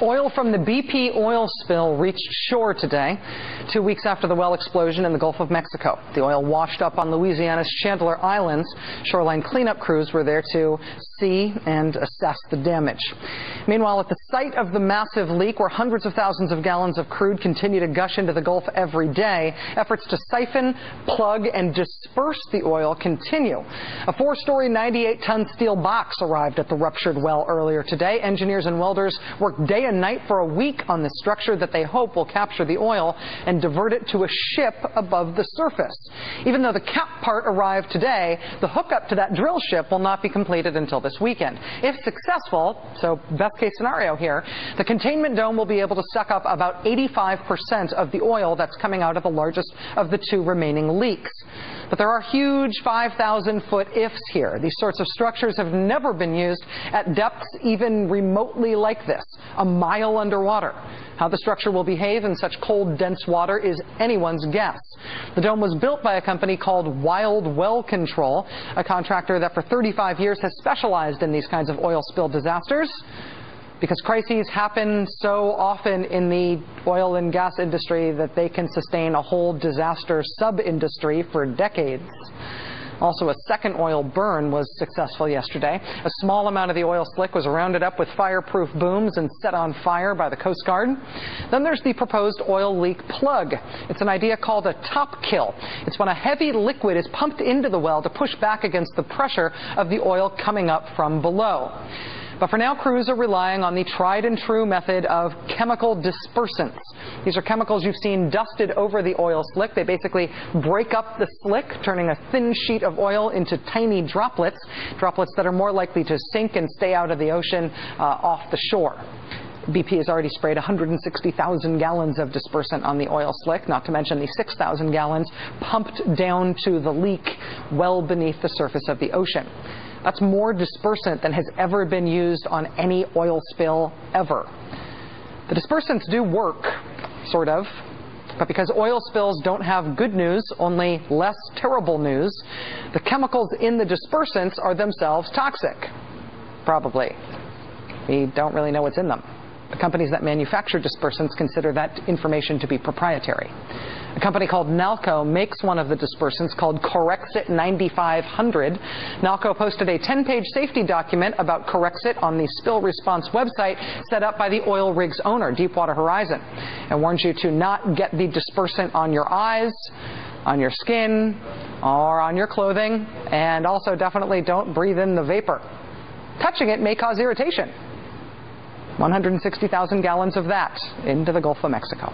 Oil from the BP oil spill reached shore today, 2 weeks after the well explosion in the Gulf of Mexico. The oil washed up on Louisiana's Chandler Islands. Shoreline cleanup crews were there to see and assess the damage. Meanwhile, at the site of the massive leak, where hundreds of thousands of gallons of crude continue to gush into the Gulf every day, efforts to siphon, plug, and disperse the oil continue. A 4-story, 98-ton steel box arrived at the ruptured well earlier today. Engineers and welders worked day and night for a week on this structure that they hope will capture the oil and divert it to a ship above the surface. Even though the cap part arrived today, the hookup to that drill ship will not be completed until this weekend. If successful, so best case scenario here, the containment dome will be able to suck up about 85% of the oil that's coming out of the largest of the 2 remaining leaks. But there are huge 5,000-foot ifs here. These sorts of structures have never been used at depths even remotely like this, a mile underwater. How the structure will behave in such cold, dense water is anyone's guess. The dome was built by a company called Wild Well Control, a contractor that for 35 years has specialized in these kinds of oil spill disasters. Because crises happen so often in the oil and gas industry that they can sustain a whole disaster sub-industry for decades. Also, a second oil burn was successful yesterday. A small amount of the oil slick was rounded up with fireproof booms and set on fire by the Coast Guard. Then there's the proposed oil leak plug. It's an idea called a top kill. It's when a heavy liquid is pumped into the well to push back against the pressure of the oil coming up from below. But for now, crews are relying on the tried and true method of chemical dispersants. These are chemicals you've seen dusted over the oil slick. They basically break up the slick, turning a thin sheet of oil into tiny droplets, droplets that are more likely to sink and stay out of the ocean off the shore. BP has already sprayed 160,000 gallons of dispersant on the oil slick, not to mention the 6,000 gallons pumped down to the leak well beneath the surface of the ocean. That's more dispersant than has ever been used on any oil spill ever. The dispersants do work, sort of, but because oil spills don't have good news, only less terrible news, the chemicals in the dispersants are themselves toxic. Probably. We don't really know what's in them. The companies that manufacture dispersants consider that information to be proprietary. A company called Nalco makes one of the dispersants called Corexit 9500. Nalco posted a 10-page safety document about Corexit on the spill response website set up by the oil rig's owner, Deepwater Horizon. It warns you to not get the dispersant on your eyes, on your skin, or on your clothing, and also definitely don't breathe in the vapor. Touching it may cause irritation. 160,000 gallons of that into the Gulf of Mexico.